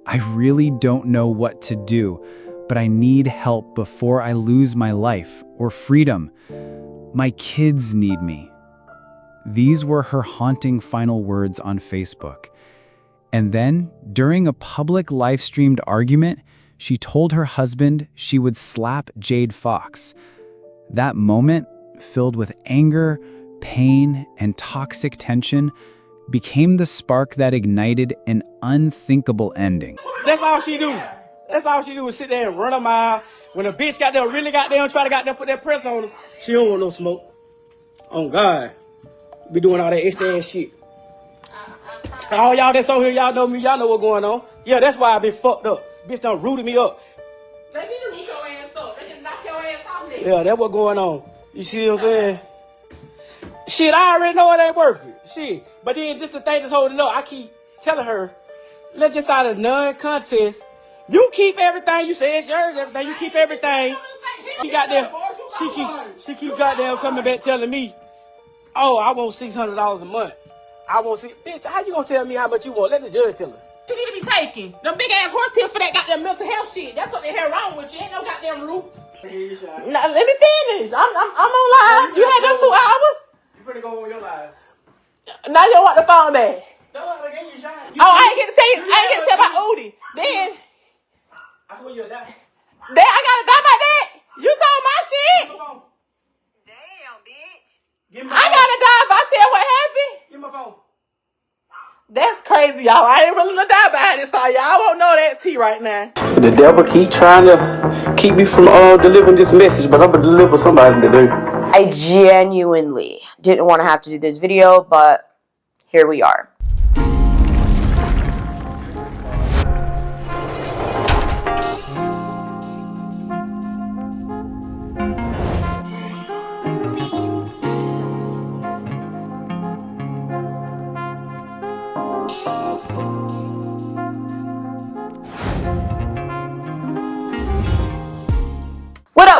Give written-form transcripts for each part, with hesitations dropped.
I really don't know what to do, but I need help before I lose my life or freedom. My kids need me." These were her haunting final words on Facebook. And then, during a public live-streamed argument, she told her husband she would slap Jade Fox. That moment, filled with anger, pain, and toxic tension, became the spark that ignited an unthinkable ending. That's all she do. That's all she do is sit there and run a mile. When a bitch got there, really got there and try to got there put that press on her, she don't want no smoke. Oh God. Be doing all that extra ass shit. All y'all that's on here, y'all know me, y'all know what's going on. Yeah, that's why I been fucked up. Bitch done rooted me up. They need to root your ass up. They can knock your ass off there. Yeah, that's what's going on. You see what I'm saying? Shit, I already know it ain't worth it. Shit. But then just the thing that's holding up, I keep telling her, let's just out of non-contest. You keep everything. You say it's yours, everything. You keep everything. She got there. She keep goddamn coming back telling me, oh, I want $600 a month. I want bitch, how you gonna tell me how much you want? Let the judge tell us. You need to be taken. Them big ass horse pills for that goddamn mental health shit. That's what the hell wrong with you. Ain't no goddamn root. Now, let me finish. I'm on live. You had them 2 hours. You finna go on your live. Now you want the phone back. No, I gave you a shot. I ain't get to tell you. I ain't get to tell about Udi. Then I swear you'll die. Then I gotta die about that. You told my shit. Damn, bitch. Give me my I phone. gotta die if I tell what happened. Give me my phone. That's crazy, y'all. I ain't willing to die behind this, so y'all won't know that tea right now. The devil keep trying to keep me from delivering this message, but I'm gonna deliver somebody today. I genuinely didn't want to have to do this video, but here we are.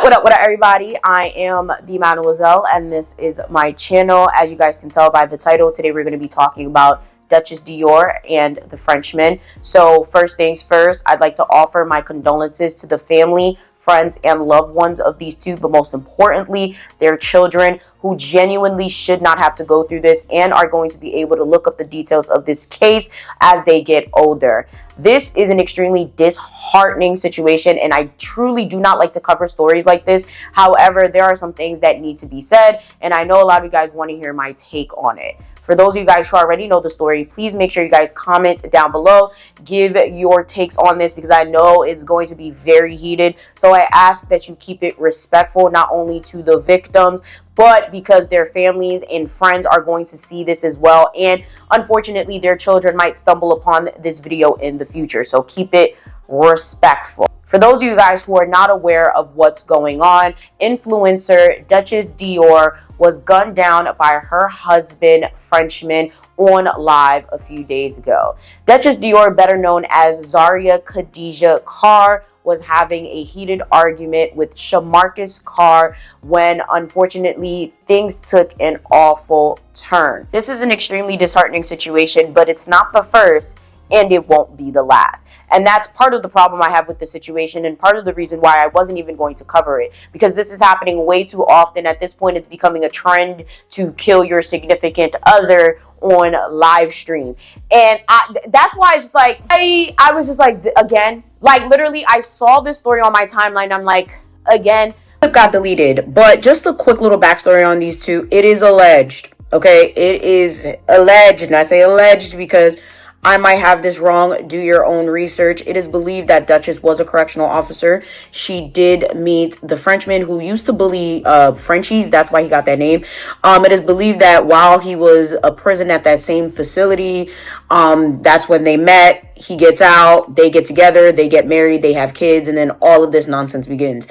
What up, everybody? I am the Mademoiselle, and this is my channel. As you guys can tell by the title, today we're going to be talking about Dutchess Dior and the Frenchman. So first things first, I'd like to offer my condolences to the family, friends, and loved ones of these two, but most importantly, their children, who genuinely should not have to go through this and are going to be able to look up the details of this case as they get older. This is an extremely disheartening situation, and I truly do not like to cover stories like this. However, there are some things that need to be said, and I know a lot of you guys want to hear my take on it. For those of you guys who already know the story, please make sure you guys comment down below, give your takes on this, because I know it's going to be very heated. So I ask that you keep it respectful, not only to the victims, but because their families and friends are going to see this as well. And unfortunately, their children might stumble upon this video in the future. So keep it respectful. For those of you guys who are not aware of what's going on, influencer Dutchess Dior was gunned down by her husband, Frenchman, on live a few days ago. Dutchess Dior, better known as Zaria Khadijah Carr, was having a heated argument with Shamarcus Carr when, unfortunately, things took an awful turn. This is an extremely disheartening situation, but it's not the first, and it won't be the last. And that's part of the problem I have with the situation, and part of the reason why I wasn't even going to cover it, because this is happening way too often. At this point, it's becoming a trend to kill your significant other on live stream. And that's why it's just like, I was just like, again, like literally I saw this story on my timeline. I'm like, again, it got deleted. But just a quick little backstory on these two. It is alleged, okay? It is alleged, and I say alleged because I might have this wrong. Do your own research. It is believed that Dutchess was a correctional officer. She did meet the Frenchman, who used to bully Frenchies. That's why he got that name. It is believed that while he was a prison at that same facility, that's when they met. He gets out. They get together. They get married. They have kids. And then all of this nonsense begins.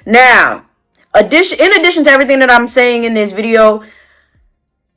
Now, in addition to everything that I'm saying in this video,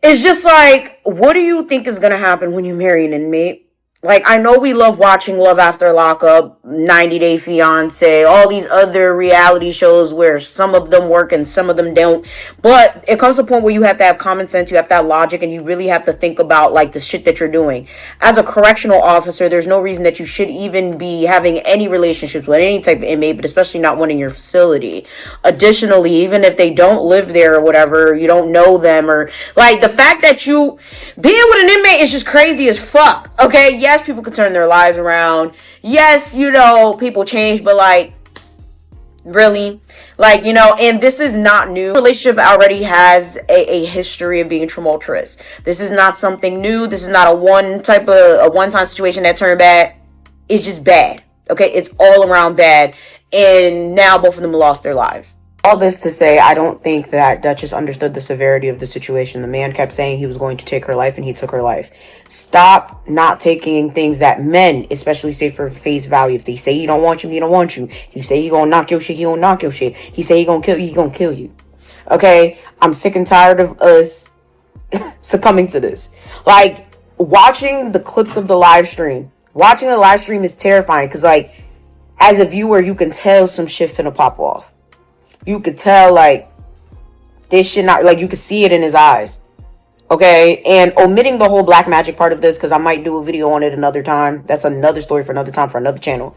it's just like, what do you think is going to happen when you marry an inmate? Like, I know we love watching Love After Lockup, 90 Day Fiance, all these other reality shows where some of them work and some of them don't. But it comes to a point where you have to have common sense, you have to have logic, and you really have to think about, like, the shit that you're doing. As a correctional officer, there's no reason that you should even be having any relationships with any type of inmate, but especially not one in your facility. Additionally, even if they don't live there or whatever, you don't know them, or, like, the fact that you being with an inmate is just crazy as fuck, okay? Yes, people can turn their lives around. Yes, you know, people change, but, like, really? Like, you know, and this is not new. The relationship already has a history of being tumultuous. This is not something new. This is not a one-time situation that turned bad. It's just bad, okay? It's all around bad, and now both of them lost their lives. All this to say, I don't think that Dutchess understood the severity of the situation. The man kept saying he was going to take her life, and he took her life. Stop not taking things that men especially say for face value. If they say he don't want you, he don't want you. He say he gonna knock your shit, he gonna knock your shit. He say he gonna kill you, he gonna kill you. Okay? I'm sick and tired of us succumbing to this. Like, watching the clips of the live stream. Watching the live stream is terrifying, because, like, as a viewer, you can tell some shit finna pop off. You could tell, like, this shit not, like, you could see it in his eyes. Okay? And omitting the whole black magic part of this, because I might do a video on it another time. That's another story for another time, for another channel.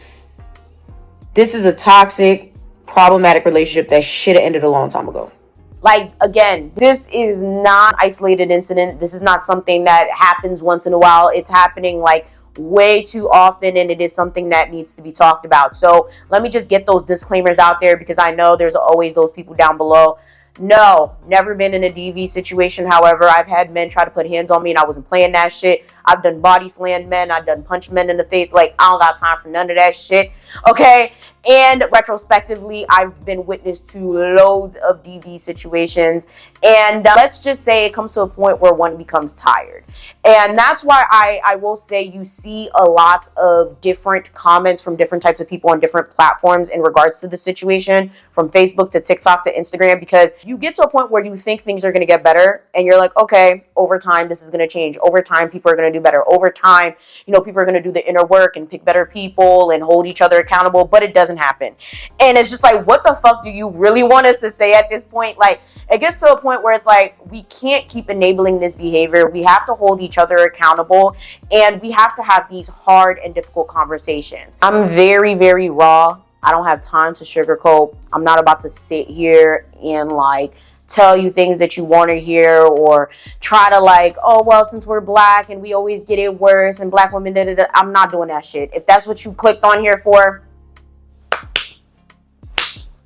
This is a toxic, problematic relationship that should have ended a long time ago. Like, again, this is not an isolated incident. This is not something that happens once in a while. It's happening, like, way too often, and it is something that needs to be talked about. So let me just get those disclaimers out there, because I know there's always those people down below. No, never been in a DV situation. However, I've had men try to put hands on me, and I wasn't playing that shit. I've done body slam men. I've done punch men in the face. Like, I don't got time for none of that shit. Okay? And retrospectively, I've been witness to loads of DV situations. And let's just say it comes to a point where one becomes tired. And that's why I will say you see a lot of different comments from different types of people on different platforms in regards to the situation, from Facebook to TikTok to Instagram, because you get to a point where you think things are going to get better, and you're like, okay, over time, this is going to change. Over time, people are going to do better. Over time, you know, people are going to do the inner work and pick better people and hold each other accountable, but it doesn't happen. And it's just like, what the fuck do you really want us to say at this point? Like, it gets to a point where it's like, we can't keep enabling this behavior. We have to hold each other accountable, and we have to have these hard and difficult conversations. I'm very, very raw. I don't have time to sugarcoat. I'm not about to sit here and, like, tell you things that you want to hear, or try to, like, oh, well, since we're black and we always get it worse and black women, da, da, da. I'm not doing that shit. If that's what you clicked on here for,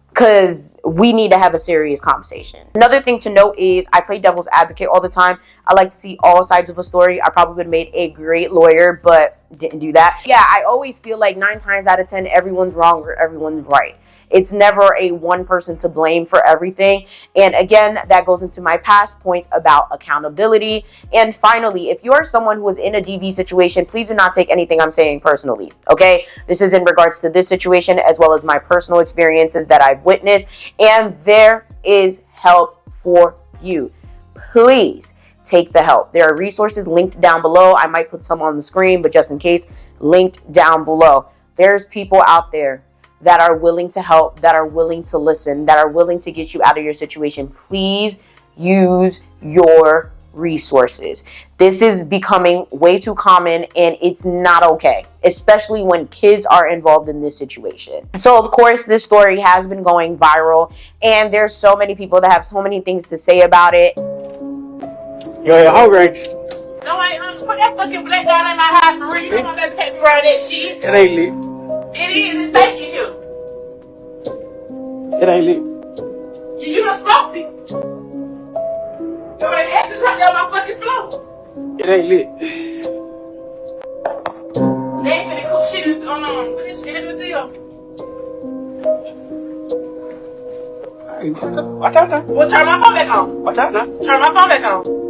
because we need to have a serious conversation. Another thing to note is I play devil's advocate all the time. I like to see all sides of a story. I probably would have made a great lawyer, but didn't do that. Yeah, I always feel like 9 times out of 10, everyone's wrong or everyone's right. It's never a one person to blame for everything. And again, that goes into my past point about accountability. And finally, if you're someone who is in a DV situation, please do not take anything I'm saying personally, okay? This is in regards to this situation, as well as my personal experiences that I've witnessed. And there is help for you. Please take the help. There are resources linked down below. I might put some on the screen, but just in case, linked down below. There's people out there that are willing to help, that are willing to listen, that are willing to get you out of your situation. Please use your resources. This is becoming way too common, and it's not okay, especially when kids are involved in this situation. So, of course, this story has been going viral, and there's so many people that have so many things to say about it. Yo, hungry. No, I ain't. Put that fucking black down in my house for real. You know my baby can't be around that shit. It ain't lit. It is. It's taking you. It ain't lit. You done smoked it. Yo, the ashes right there on my fucking floor. It ain't lit. They ain't finna cook shit on this shit in the deal. Watch out now. Well, turn my phone back on. Watch out now. Turn my phone back on.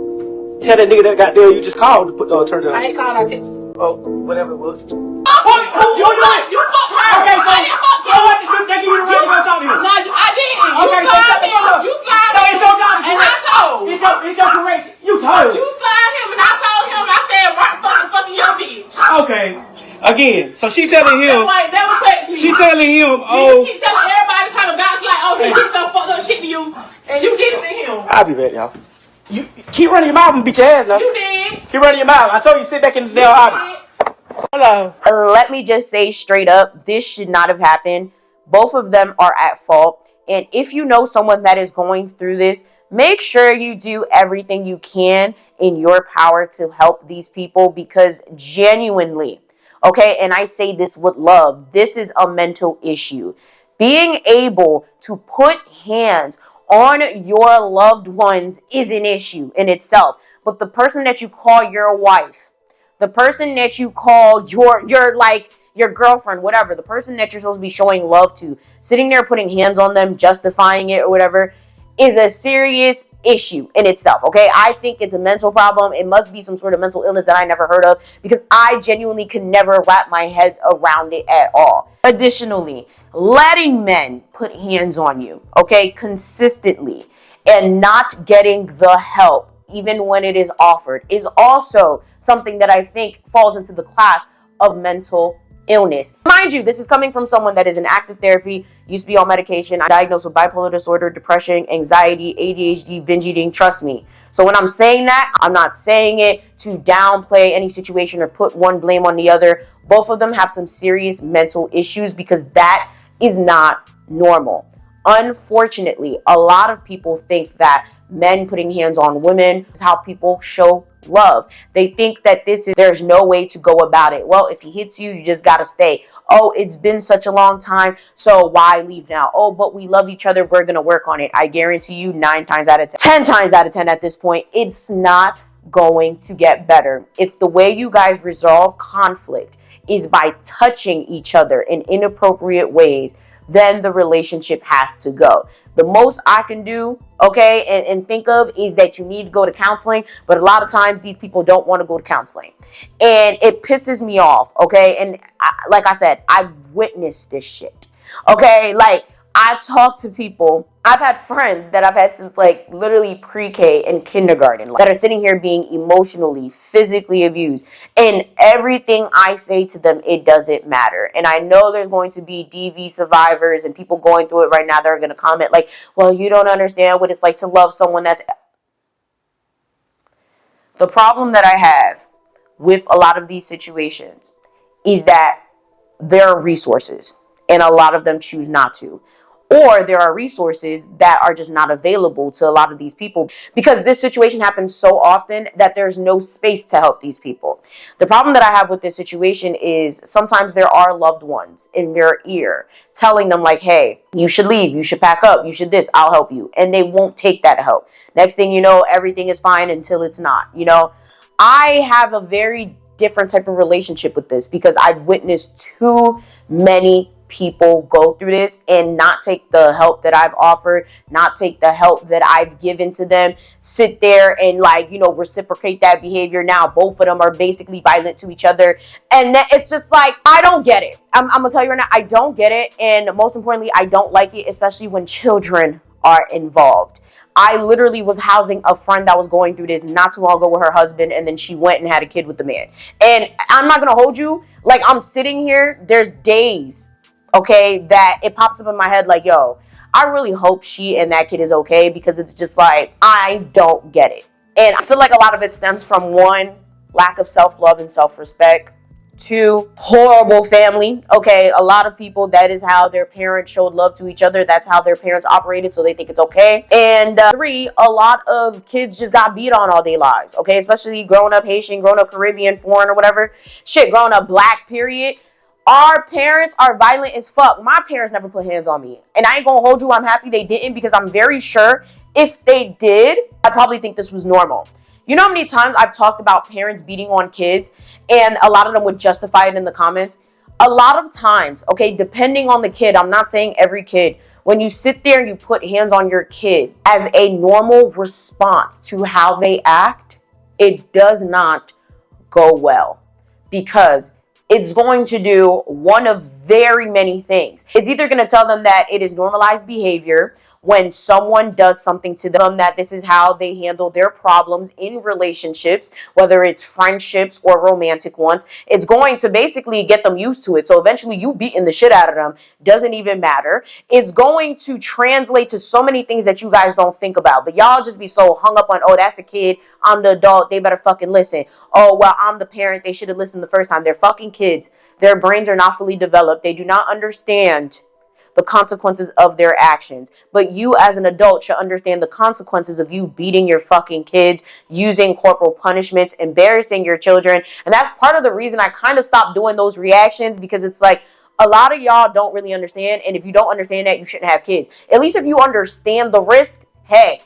Tell that nigga that got there you just called to put turn it on. I ain't called, I text. Oh, whatever it was. You fucked her. Okay, so I didn't fuck you. So what? They give you the right to go talk to him. No, I didn't. Okay, You so slide him. You slide so him. it's your job to And I correct. told. It's your correction. You told. You slide him, and I told him. I said, Mark fucking your bitch. Okay. Again, so she telling him. Never text me. She telling him, You keep telling everybody trying to bounce like, oh, he did some fucked up shit to you, and you did it to him. I'll be back, y'all. You keep running your mouth and beat your ass now. You did. Keep running your mouth. I told you to sit back in the damn audience. Hello. Let me just say straight up, this should not have happened. Both of them are at fault. And if you know someone that is going through this, make sure you do everything you can in your power to help these people, because genuinely, okay, and I say this with love, this is a mental issue. Being able to put hands on your loved ones is an issue in itself. But the person that you call your wife, the person that you call your girlfriend, whatever, the person that you're supposed to be showing love to, sitting there putting hands on them, justifying it or whatever, is a serious issue in itself, okay? I think it's a mental problem. It must be some sort of mental illness that I never heard of, because I genuinely can never wrap my head around it at all. Additionally, letting men put hands on you, okay, consistently, and not getting the help, even when it is offered, is also something that I think falls into the class of mental illness. Mind you, this is coming from someone that is in active therapy, used to be on medication. I'm diagnosed with bipolar disorder, depression, anxiety, ADHD, binge eating, trust me. So when I'm saying that, I'm not saying it to downplay any situation or put one blame on the other. Both of them have some serious mental issues, because that is not normal. Unfortunately, a lot of people think that men putting hands on women is how people show love. They think that there's no way to go about it. Well, if he hits you, you just gotta stay. Oh, it's been such a long time, so why leave now? Oh, but we love each other, we're gonna work on it. I guarantee you 9 times out of 10, 10 times out of 10 at this point, it's not going to get better. If the way you guys resolve conflict is by touching each other in inappropriate ways, then the relationship has to go. The most I can do, okay, and think of is that you need to go to counseling, but a lot of times these people don't want to go to counseling. And it pisses me off, okay? And like I said, I've witnessed this shit, okay? Like, I've talked to people, I've had friends that I've had since like literally pre-K and kindergarten that are sitting here being emotionally, physically abused. And everything I say to them, it doesn't matter. And I know there's going to be DV survivors and people going through it right now that are going to comment like, well, you don't understand what it's like to love someone that's... The problem that I have with a lot of these situations is that there are resources and a lot of them choose not to. Or there are resources that are just not available to a lot of these people, because this situation happens so often that there's no space to help these people. The problem that I have with this situation is sometimes there are loved ones in their ear telling them like, hey, you should leave, you should pack up, you should this, I'll help you. And they won't take that help. Next thing you know, everything is fine until it's not, you know. I have a very different type of relationship with this, because I've witnessed too many people go through this and not take the help that I've offered, not take the help that I've given to them, sit there and like, you know, reciprocate that behavior. Now both of them are basically violent to each other. And it's just like, I don't get it. I'm gonna tell you right now, I don't get it. And most importantly, I don't like it, especially when children are involved. I literally was housing a friend that was going through this not too long ago with her husband, and then she went and had a kid with the man. And I'm not gonna hold you, like, I'm sitting here, there's days, okay, that it pops up in my head like, yo, I really hope she and that kid is okay, because it's just like, I don't get it. And I feel like a lot of it stems from, one, lack of self-love and self-respect. 2, horrible family. Okay, a lot of people, that is how their parents showed love to each other. That's how their parents operated, so they think it's okay. And 3, a lot of kids just got beat on all their lives. Okay, especially growing up Haitian, growing up Caribbean, foreign, or whatever. Shit, growing up black, period. Our parents are violent as fuck. My parents never put hands on me. And I ain't gonna hold you, I'm happy they didn't, because I'm very sure if they did, I probably think this was normal. You know how many times I've talked about parents beating on kids, and a lot of them would justify it in the comments? A lot of times, okay, depending on the kid, I'm not saying every kid, when you sit there and you put hands on your kid as a normal response to how they act, it does not go well, because it's going to do one of very many things. It's either going to tell them that it is normalized behavior, when someone does something to them, that this is how they handle their problems in relationships, whether it's friendships or romantic ones. It's going to basically get them used to it. So eventually you beating the shit out of them doesn't even matter. It's going to translate to so many things that you guys don't think about. But y'all just be so hung up on, oh, that's a kid, I'm the adult, they better fucking listen. Oh, well, I'm the parent, they should have listened the first time. They're fucking kids. Their brains are not fully developed. They do not understand the consequences of their actions. But you as an adult should understand the consequences of you beating your fucking kids, using corporal punishments, embarrassing your children. And that's part of the reason I kind of stopped doing those reactions, because it's like, a lot of y'all don't really understand. And if you don't understand that, you shouldn't have kids. At least if you understand the risk, hey,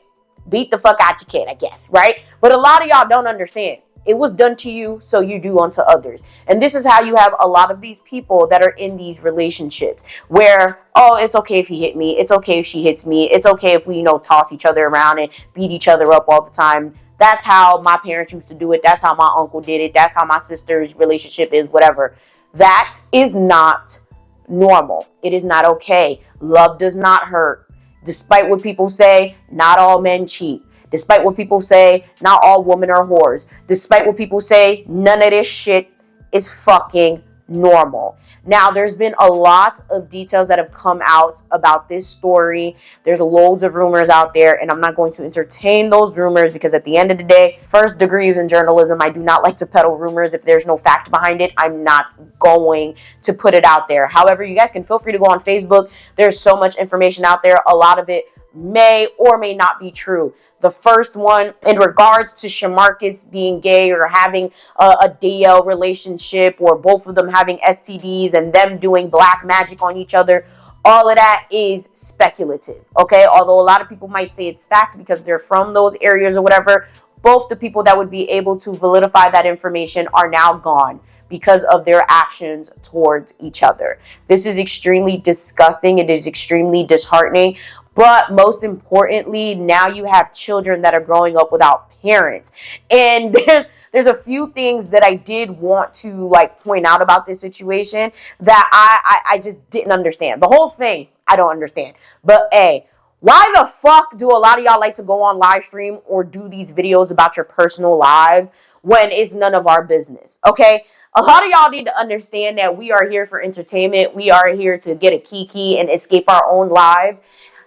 beat the fuck out your kid, I guess, right? But a lot of y'all don't understand. It was done to you, so you do unto others. And this is how you have a lot of these people that are in these relationships where, oh, it's okay if he hit me. It's okay if she hits me. It's okay if we, toss each other around and beat each other up all the time. That's how my parents used to do it. That's how my uncle did it. That's how my sister's relationship is, whatever. That is not normal. It is not okay. Love does not hurt. Despite what people say, not all men cheat. Despite what people say, not all women are whores. Despite what people say, none of this shit is fucking normal. Now, there's been a lot of details that have come out about this story. There's loads of rumors out there, and I'm not going to entertain those rumors because at the end of the day, first degrees in journalism, I do not like to peddle rumors. If there's no fact behind it, I'm not going to put it out there. However, you guys can feel free to go on Facebook. There's so much information out there. A lot of it may or may not be true. The first one, in regards to Shamarcus being gay or having a DL relationship, or both of them having STDs and them doing black magic on each other, all of that is speculative, okay? Although a lot of people might say it's fact because they're from those areas or whatever, both the people that would be able to validify that information are now gone because of their actions towards each other. This is extremely disgusting. It is extremely disheartening. But most importantly, now you have children that are growing up without parents. And there's a few things that I did want to point out about this situation that I just didn't understand. The whole thing, I don't understand. But hey, why the fuck do a lot of y'all like to go on live stream or do these videos about your personal lives when it's none of our business? Okay? A lot of y'all need to understand that we are here for entertainment. We are here to get a kiki and escape our own lives.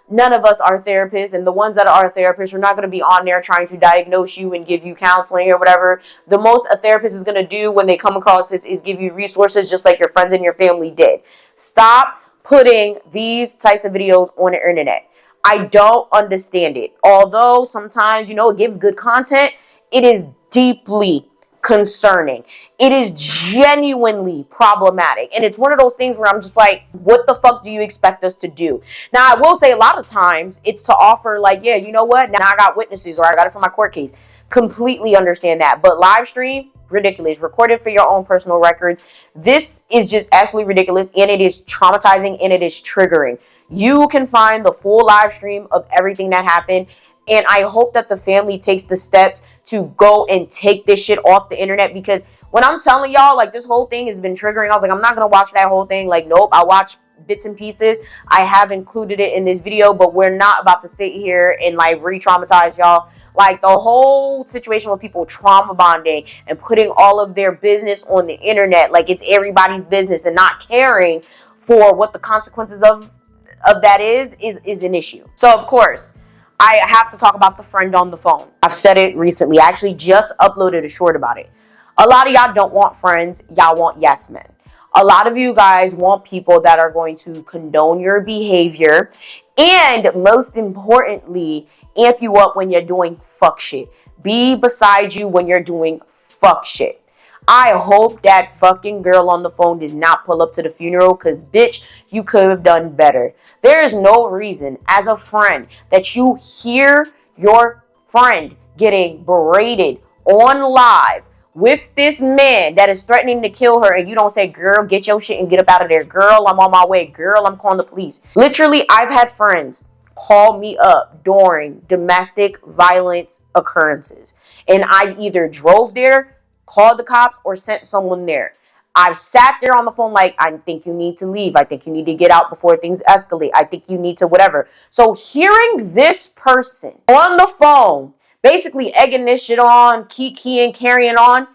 None of us are therapists, and the ones that are therapists are not going to be on there trying to diagnose you and give you counseling or whatever. The most a therapist is going to do when they come across this is give you resources just like your friends and your family did. Stop putting these types of videos on the internet. I don't understand it. Although sometimes, it gives good content, it is deeply concerning. It is genuinely problematic. And it's one of those things where I'm just like, what the fuck do you expect us to do? Now, I will say a lot of times it's to offer yeah, you know what? Now I got witnesses or I got it for my court case. Completely understand that. But live stream, ridiculous. Recorded for your own personal records. This is just absolutely ridiculous, and it is traumatizing, and it is triggering. You can find the full live stream of everything that happened. And I hope that the family takes the steps to go and take this shit off the internet, because when I'm telling y'all, this whole thing has been triggering. I was like, I'm not going to watch that whole thing. Nope, I watch bits and pieces. I have included it in this video, but we're not about to sit here and re-traumatize y'all. The whole situation with people trauma bonding and putting all of their business on the internet, it's everybody's business, and not caring for what the consequences of that is an issue. So, of course, I have to talk about the friend on the phone. I've said it recently. I actually just uploaded a short about it. A lot of y'all don't want friends. Y'all want yes men. A lot of you guys want people that are going to condone your behavior and, most importantly, amp you up when you're doing fuck shit. Be beside you when you're doing fuck shit. I hope that fucking girl on the phone does not pull up to the funeral, because, bitch, you could have done better. There is no reason as a friend that you hear your friend getting berated on live with this man that is threatening to kill her, and you don't say, girl, get your shit and get up out of there. Girl, I'm on my way. Girl, I'm calling the police. Literally, I've had friends call me up during domestic violence occurrences, and I either drove there, called the cops, or sent someone there. I've sat there on the phone like, I think you need to leave. I think you need to get out before things escalate. I think you need to whatever. So hearing this person on the phone, basically egging this shit on, keying, carrying on,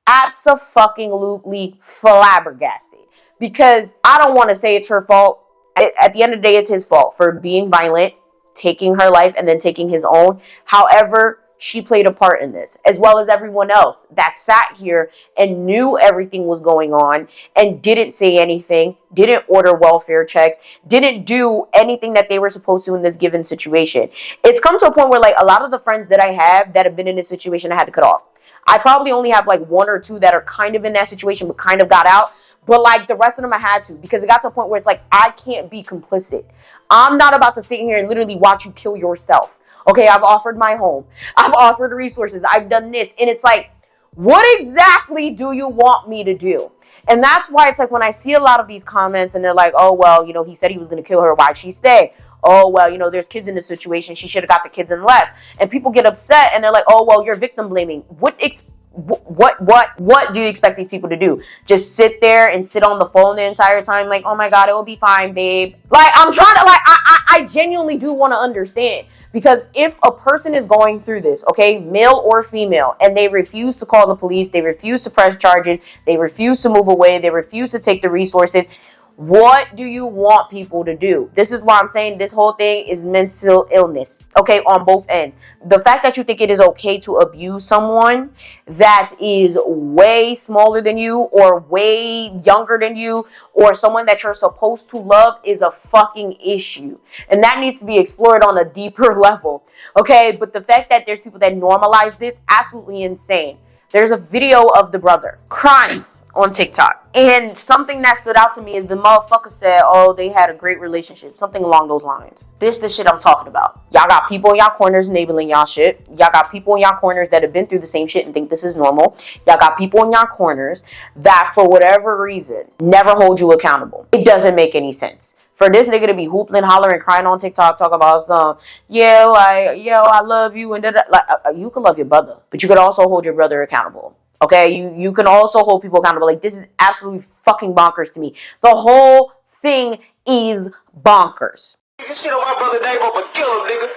abso-fucking-lutely flabbergasted. Because I don't want to say it's her fault. At the end of the day, it's his fault for being violent, taking her life, and then taking his own. However, she played a part in this, as well as everyone else that sat here and knew everything was going on and didn't say anything, didn't order welfare checks, didn't do anything that they were supposed to in this given situation. It's come to a point where, like, a lot of the friends that I have that have been in this situation, I had to cut off. I probably only have like one or two that are kind of in that situation but kind of got out. But like the rest of them I had to, because it got to a point where it's like, I can't be complicit. I'm not about to sit here and literally watch you kill yourself. Okay, I've offered my home. I've offered resources. I've done this. And it's like, what exactly do you want me to do? And that's why it's like when I see a lot of these comments and they're like, oh, well, you know, he said he was going to kill her. Why'd she stay? Oh, well, you know, there's kids in this situation. She should have got the kids and left. And people get upset and they're like, oh, well, you're victim blaming. What do you expect these people to do? Just sit there and sit on the phone the entire time like, oh my God, it will be fine, babe. Like, I'm trying to, like, I genuinely do want to understand. Because if a person is going through this, okay, male or female, and they refuse to call the police, they refuse to press charges, they refuse to move away, they refuse to take the resources, what do you want people to do? This is why I'm saying this whole thing is mental illness, okay, on both ends. The fact that you think it is okay to abuse someone that is way smaller than you or way younger than you or someone that you're supposed to love is a fucking issue. And that needs to be explored on a deeper level, okay? But the fact that there's people that normalize this, absolutely insane. There's a video of the brother crying on TikTok. And something that stood out to me is the motherfucker said, oh, they had a great relationship. Something along those lines. This is the shit I'm talking about. Y'all got people in y'all corners enabling y'all shit. Y'all got people in y'all corners that have been through the same shit and think this is normal. Y'all got people in y'all corners that, for whatever reason, never hold you accountable. It doesn't make any sense. For this nigga to be hoopling, hollering, crying on TikTok, talking about some, yeah, like, yo, I love you, and like, you can love your brother, but you could also hold your brother accountable. Okay, you can also hold people accountable. Like, this is absolutely fucking bonkers to me. The whole thing is bonkers. This shit on my brother name up and kill him, nigga.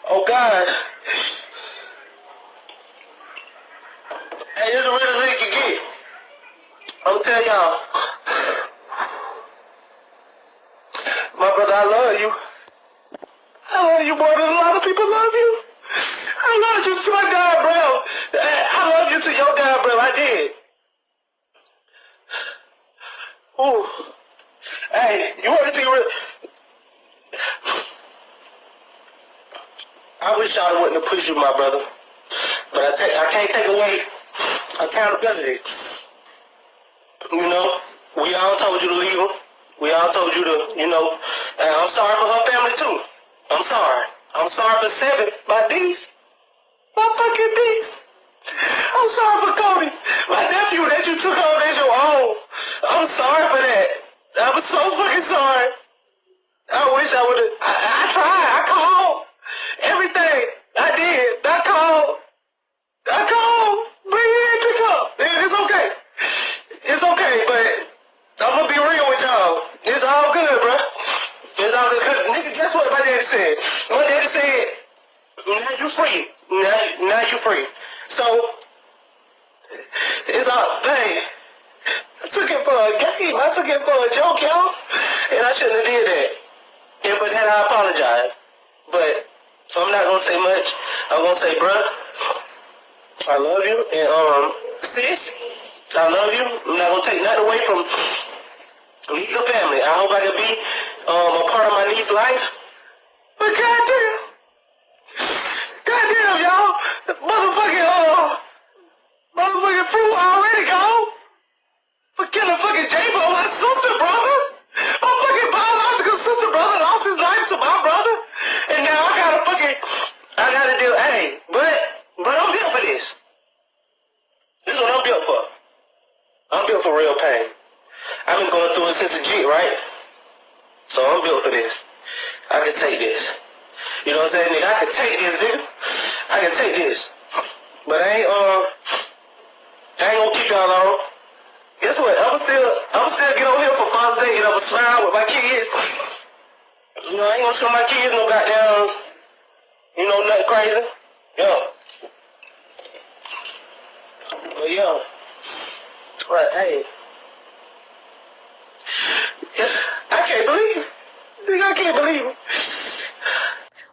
Oh, God. Hey, this is the realest thing you can get. I'm gonna tell y'all. My brother, I love you. I love you more than a lot of people love you. I love you to my God, bro. I love you to your God, bro. I did. Ooh. Hey, you want to see real? I wish I wouldn't have pushed you, my brother. But I can't take away accountability. You know, we all told you to leave him. We all told you to, you know, and I'm sorry for her family too. I'm sorry. I'm sorry for 7, my niece. My fucking niece. I'm sorry for Cody. My nephew that you took on as your own. I'm sorry for that. I'm so fucking sorry. I wish I would have. I tried. I called. Everything. I did. I called. But he didn't pick up. And it's okay. It's okay, but I'm gonna be real with y'all. It's all good, bro. It's all good. Cause nigga, guess what my daddy said? My daddy said, now you free. Now you free. So, it's all, hey, I took it for a game. I took it for a joke, y'all. And I shouldn't have did that. And for that, I apologize. But I'm not going to say much. I'm going to say, bruh, I love you. And, sis, I love you. I'm not going to take nothing away from neither family. I hope I can be a part of my niece's life. But goddamn, y'all, motherfucking fruit already gone. For killing fucking J-Bo, my sister, brother. My fucking biological sister, brother, lost his life to my brother. And now I gotta deal, hey, but I'm built for this. This is what I'm built for. I'm built for real pain. I've been going through it since a G, right? So I'm built for this. I can take this. You know what I'm saying, nigga? I can take this, nigga. I can take this. But I ain't gonna keep y'all long. guess what? I'ma still get over here for Father's Day and I'ma smile with my kids. You know, I ain't gonna show my kids no goddamn, you know, nothing crazy. Yeah. But yeah. But hey. I can't believe it. I can't believe it.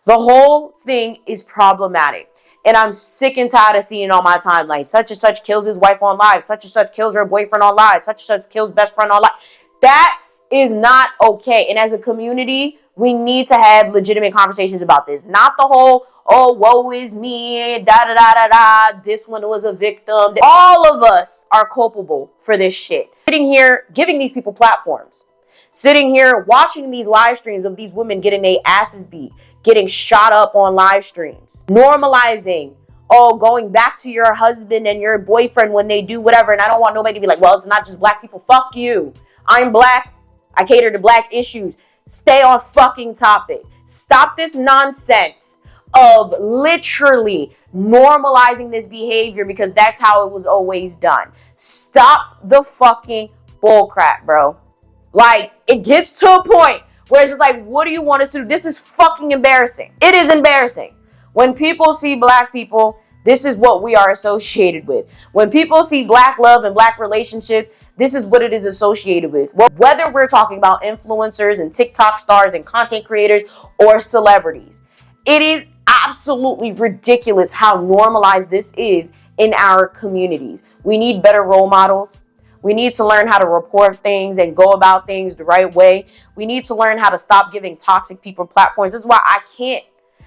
The whole thing is problematic. And I'm sick and tired of seeing on my timeline, such and such kills his wife on live, such and such kills her boyfriend on live, such and such kills best friend on live. That is not okay. And as a community, we need to have legitimate conversations about this. Not the whole, oh, woe is me, da-da-da-da-da, this one was a victim. All of us are culpable for this shit. Sitting here, giving these people platforms. Sitting here, watching these live streams of these women getting their asses beat, getting shot up on live streams. Normalizing, oh, going back to your husband and your boyfriend when they do whatever. And I don't want nobody to be like, well, it's not just black people. Fuck you. I'm black. I cater to black issues. Stay on fucking topic. Stop this nonsense of literally normalizing this behavior because that's how it was always done. Stop the fucking bullcrap, bro. Like, it gets to a point where it's just like, what do you want us to do? This is fucking embarrassing. It is embarrassing. When people see black people, this is what we are associated with. When people see black love and black relationships, this is what it is associated with. Whether we're talking about influencers and TikTok stars and content creators or celebrities, it is absolutely ridiculous how normalized this is in our communities. We need better role models. We need to learn how to report things and go about things the right way. We need to learn how to stop giving toxic people platforms. This is why I can't.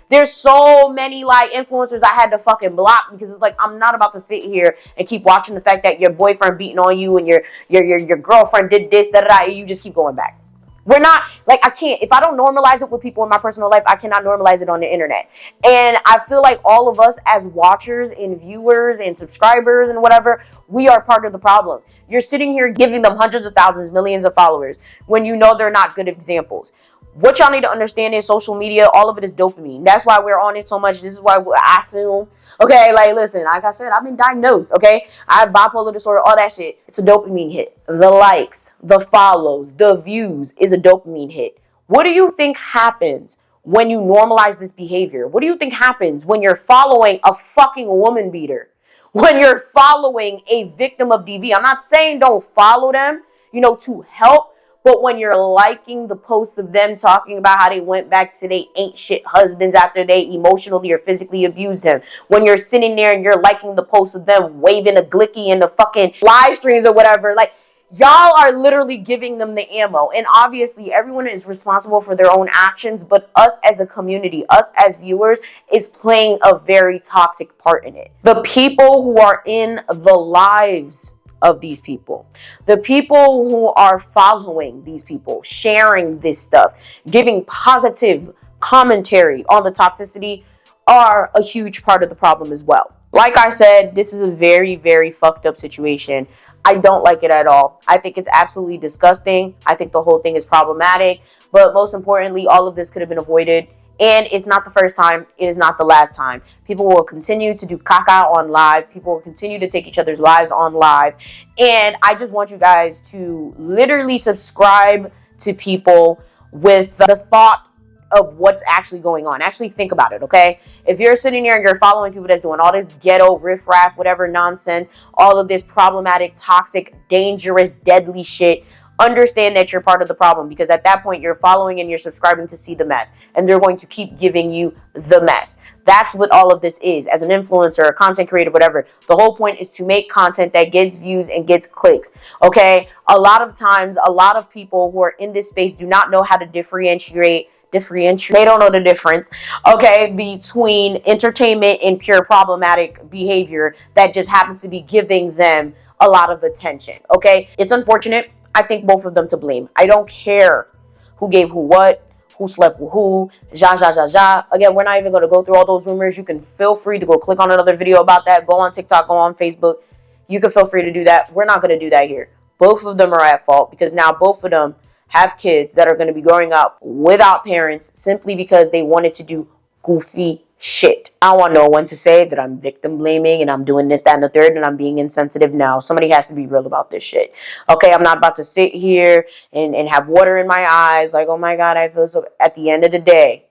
There's so many like influencers I had to fucking block because it's like, I'm not about to sit here and keep watching the fact that your boyfriend beating on you and your girlfriend did this, da-da-da, and you just keep going back. We're not, like, I can't, if I don't normalize it with people in my personal life, I cannot normalize it on the internet. And I feel like all of us as watchers and viewers and subscribers and whatever, we are part of the problem. You're sitting here giving them hundreds of thousands, millions of followers when you know they're not good examples. What y'all need to understand is social media, all of it is dopamine. That's why we're on it so much. This is why I film. Okay, like, listen, like I said, I've been diagnosed, okay? I have bipolar disorder, all that shit. It's a dopamine hit. The likes, the follows, the views is a dopamine hit. What do you think happens when you normalize this behavior? What do you think happens when you're following a fucking woman beater? When you're following a victim of DV? I'm not saying don't follow them, you know, to help. But when you're liking the posts of them talking about how they went back to their ain't shit husbands after they emotionally or physically abused them, when you're sitting there and you're liking the posts of them waving a glicky in the fucking live streams or whatever, like, y'all are literally giving them the ammo. And obviously everyone is responsible for their own actions, but us as a community, us as viewers, is playing a very toxic part in it. The people who are in the lives of these people, the people who are following these people, sharing this stuff, giving positive commentary on the toxicity, are a huge part of the problem as well. Like I said, this is a very, very fucked up situation. I don't like it at all. I think it's absolutely disgusting. I think the whole thing is problematic, but most importantly, all of this could have been avoided. And it's not the first time. It is not the last time. People will continue to do caca on live. People will continue to take each other's lives on live. And I just want you guys to literally subscribe to people with the thought of what's actually going on. Actually think about it, okay? If you're sitting here and you're following people that's doing all this ghetto, riffraff, whatever nonsense, all of this problematic, toxic, dangerous, deadly shit, understand that you're part of the problem, because at that point you're following and you're subscribing to see the mess, and they're going to keep giving you the mess. That's what all of this is. As an influencer, a content creator, whatever, the whole point is to make content that gets views and gets clicks. Okay, a lot of times, a lot of people who are in this space do not know how to differentiate. They don't know the difference, okay, between entertainment and pure problematic behavior that just happens to be giving them a lot of attention. Okay, it's unfortunate. I think both of them to blame. I don't care who gave who what, who slept with who, ja. Again, we're not even going to go through all those rumors. You can feel free to go click on another video about that. Go on TikTok, go on Facebook. You can feel free to do that. We're not going to do that here. Both of them are at fault, because now both of them have kids that are going to be growing up without parents simply because they wanted to do goofy shit. I don't want no one to say that I'm victim blaming and I'm doing this, that, and the third, and I'm being insensitive. Now, somebody has to be real about this shit. Okay, I'm not about to sit here and have water in my eyes like, oh my God, I feel so. At the end of the day,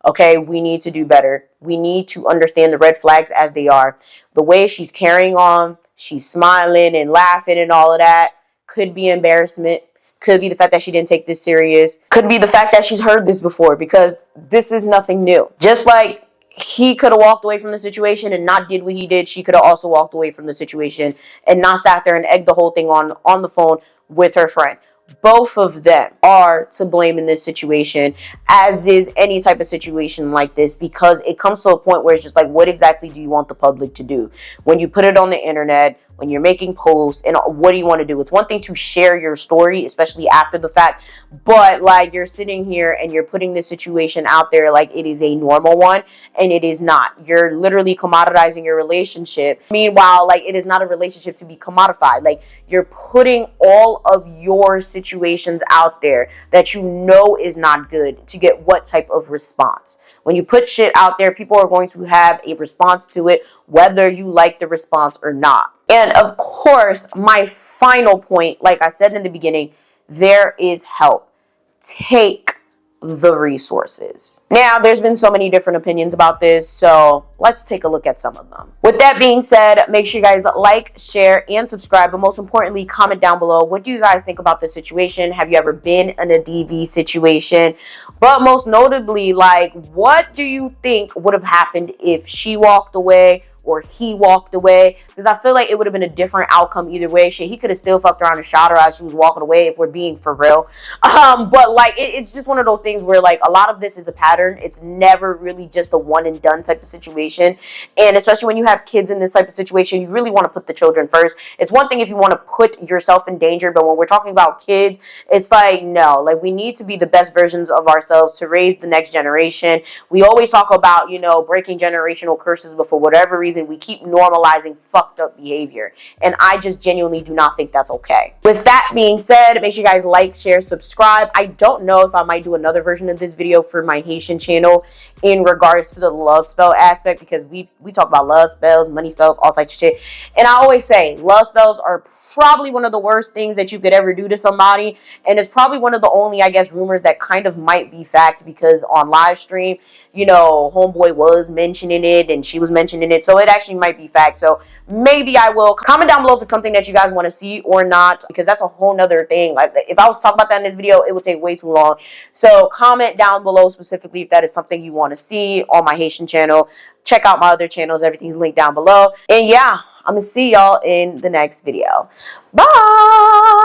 okay, we need to do better. We need to understand the red flags as they are. The way she's carrying on, she's smiling and laughing and all of that, could be embarrassment. Could be the fact that she didn't take this serious. Could be the fact that she's heard this before, because this is nothing new. Just like he could have walked away from the situation and not did what he did, she could have also walked away from the situation and not sat there and egged the whole thing on the phone with her friend. Both of them are to blame in this situation, as is any type of situation like this, because it comes to a point where it's just like, what exactly do you want the public to do? When you put it on the internet, when you're making posts, and what do you want to do? It's one thing to share your story, especially after the fact, but like, you're sitting here and you're putting this situation out there like it is a normal one, and it is not. You're literally commoditizing your relationship. Meanwhile, like, it is not a relationship to be commodified. Like, you're putting all of your situations out there that you know is not good to get what type of response. When you put shit out there, people are going to have a response to it, whether you like the response or not. And of course, my final point, like I said in the beginning, there is help. Take the resources. Now, there's been so many different opinions about this, so let's take a look at some of them. With that being said, make sure you guys like, share, and subscribe, but most importantly, comment down below. What do you guys think about this situation? Have you ever been in a DV situation? But most notably, like, what do you think would have happened if she walked away or he walked away? Because I feel like it would have been a different outcome either way. Shit, he could have still fucked around and shot her as she was walking away, if we're being for real. But like, it's just one of those things where, like, a lot of this is a pattern. It's never really just a one and done type of situation. And especially when you have kids in this type of situation, you really want to put the children first. It's one thing if you want to put yourself in danger, but when we're talking about kids, it's like, no, like, we need to be the best versions of ourselves to raise the next generation. We always talk about, you know, breaking generational curses, but for whatever reason, we keep normalizing fucked up behavior, and I just genuinely do not think that's okay. With that being said, make sure you guys like, share, subscribe. I don't know if I might do another version of this video for my Haitian channel in regards to the love spell aspect, because we talk about love spells, money spells, all types of shit, and I always say love spells are probably one of the worst things that you could ever do to somebody, and it's probably one of the only, I guess, rumors that kind of might be fact, because on live stream, you know, homeboy was mentioning it and she was mentioning it, so it actually might be fact. So maybe I will. Comment down below if it's something that you guys want to see or not, because that's a whole nother thing. Like, if I was to talk about that in this video, it would take way too long. So comment down below specifically if that is something you want to see on my Haitian channel. Check out my other channels. Everything's linked down below. And yeah, I'm gonna see y'all in the next video. Bye.